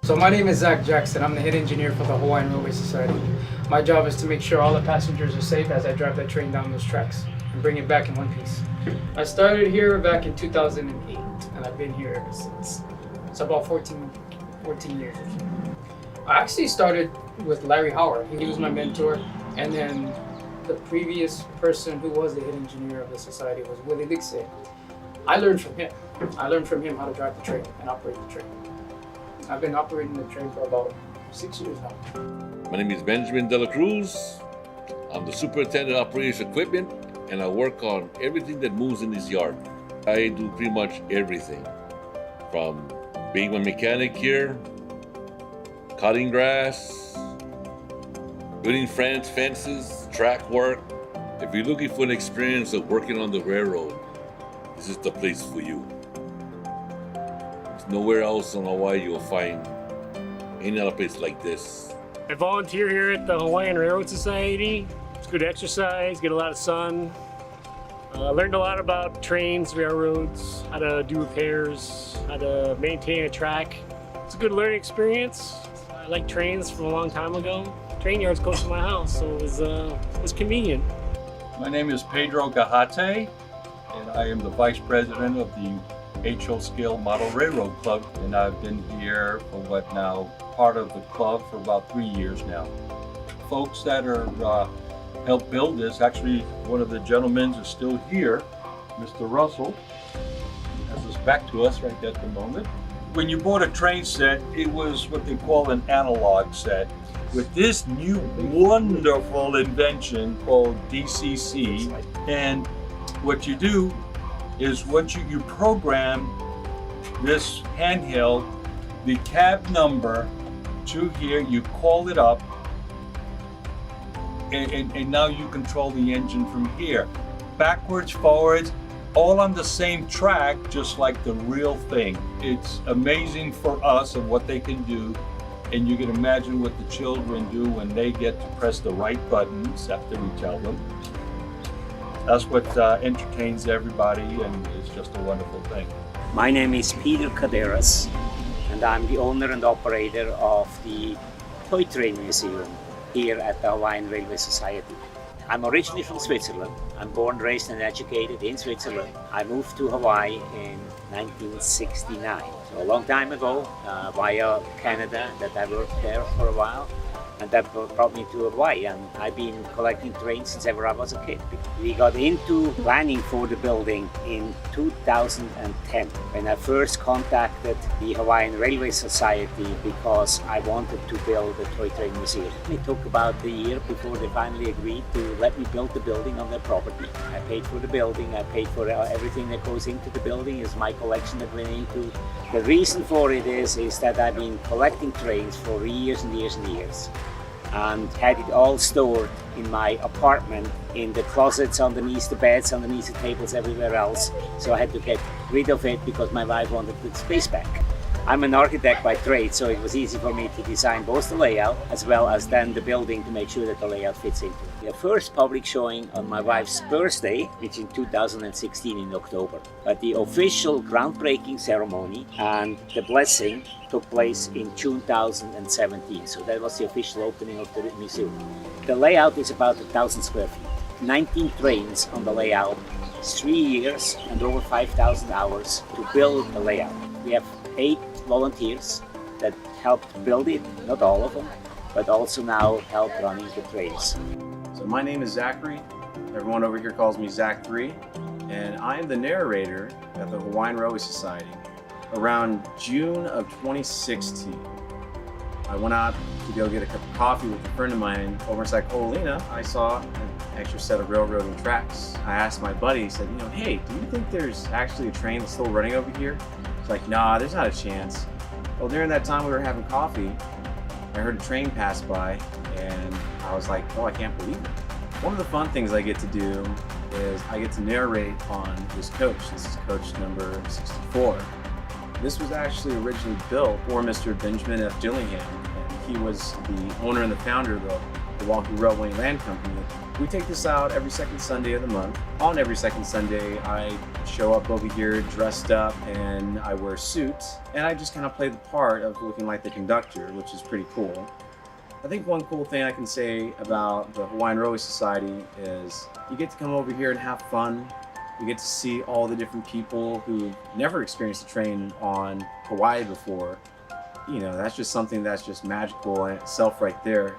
So my name is Zach Jackson. I'm the head engineer for the Hawaiian Railway Society. My job is to make sure all the passengers are safe as I drive that train down those tracks and bring it back in one piece. I started here back in 2008 and I've been here ever since. It's about 14 years or so. I actually started with Larry Howard. He was my mentor, and then the previous person who was the head engineer of the society was Willie Ligse. I learned from him. I learned from him how to drive the train and operate the train. I've been operating the train for about 6 years now. My name is Benjamin De La Cruz. I'm the superintendent of operations equipment, and I work on everything that moves in this yard. I do pretty much everything, from being a mechanic here, cutting grass, building fences, track work. If you're looking for an experience of working on the railroad, this is the place for you. There's nowhere else in Hawaii you'll find any other place like this. I volunteer here at the Hawaiian Railroad Society. It's good exercise, get a lot of sun. I learned a lot about trains, railroads, how to do repairs, how to maintain a track. It's a good learning experience. I like trains from a long time ago. Train yard's close to my house, so it was convenient. My name is Pedro Gahate, and I am the Vice President of the HO Scale Model Railroad Club, and I've been here for part of the club for about 3 years now. Folks that are helped build this, actually one of the gentlemen is still here, Mr. Russell, has his back to us right at the moment. When you bought a train set, it was what they call an analog set. With this new wonderful invention called DCC, and what you do is once you program this handheld, the cab number to here, you call it up, and now you control the engine from here. Backwards, forwards, all on the same track, just like the real thing. It's amazing for us and what they can do, and you can imagine what the children do when they get to press the right buttons after we tell them. That's what entertains everybody, and it's just a wonderful thing. My name is Peter Caderas, and I'm the owner and operator of the Toy Train Museum here at the Hawaiian Railway Society. I'm originally from Switzerland. I'm born, raised and educated in Switzerland. I moved to Hawaii in 1969, so a long time ago, via Canada, that I worked there for a while. And that brought me to Hawaii, and I've been collecting trains since ever I was a kid. We got into planning for the building in 2010 when I first contacted the Hawaiian Railway Society because I wanted to build a toy train museum. It took about a year before they finally agreed to let me build the building on their property. I paid for the building, I paid for everything that goes into the building, is my collection that went into. The reason for it is that I've been collecting trains for years and years and years, and had it all stored in my apartment, in the closets, underneath the beds, underneath the tables, everywhere else. So I had to get rid of it because my wife wanted the space back. I'm an architect by trade, so it was easy for me to design both the layout as well as then the building to make sure that the layout fits into it. The first public showing on my wife's birthday, which in 2016 in October. But the official groundbreaking ceremony and the blessing took place in June 2017. So that was the official opening of the museum. The layout is about 1,000 square feet. 19 trains on the layout, 3 years and over 5,000 hours to build the layout. We have 8 volunteers that helped build it, not all of them, but also now help running the trains. So my name is Zachary. Everyone over here calls me Zach 3, and I am the narrator at the Hawaiian Railway Society. Around June of 2016, I went out to go get a cup of coffee with a friend of mine over in Sakolina. I saw an extra set of railroading tracks. I asked my buddy, he said, hey, do you think there's actually a train that's still running over here? He's like, nah, there's not a chance. Well, during that time we were having coffee, I heard a train pass by, and I was like, oh, I can't believe it. One of the fun things I get to do is I get to narrate on this coach. This is coach number 64. This was actually originally built for Mr. Benjamin F. Dillingham, and he was the owner and the founder of the Milwaukee Railway and Land Company. We take this out every second Sunday of the month. On every second Sunday, I show up over here dressed up and I wear a suit and I just kind of play the part of looking like the conductor, which is pretty cool. I think one cool thing I can say about the Hawaiian Railway Society is you get to come over here and have fun. You get to see all the different people who've never experienced a train on Hawaii before. You know, that's just something that's just magical in itself right there.